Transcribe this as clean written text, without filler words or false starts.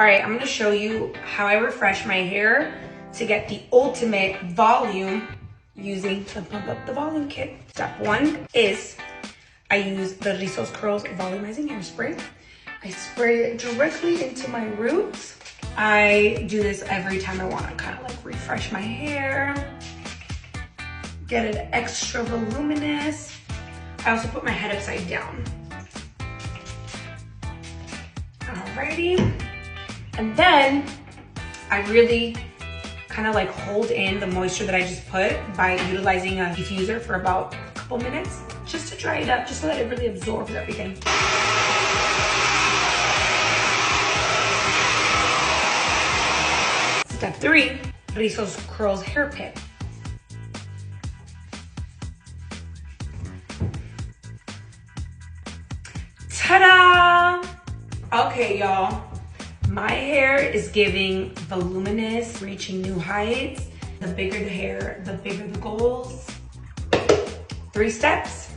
All right, I'm gonna show you how I refresh my hair to get the ultimate volume using the Pump Up the Volume kit. Step one is I use the Rizos Curls Volumizing Hair Spray. I spray it directly into my roots. I do this every time I wanna kind of like refresh my hair, get it extra voluminous. I also put my head upside down. Alrighty. And then I really kind of like hold in the moisture that I just put by utilizing a diffuser for about a couple minutes, just to dry it up, just so that it really absorbs everything. Step three, Rizos Curls Hair Pit. Ta-da! Okay, y'all. My hair is giving voluminous, reaching new heights. The bigger the hair, the bigger the goals. 3 steps.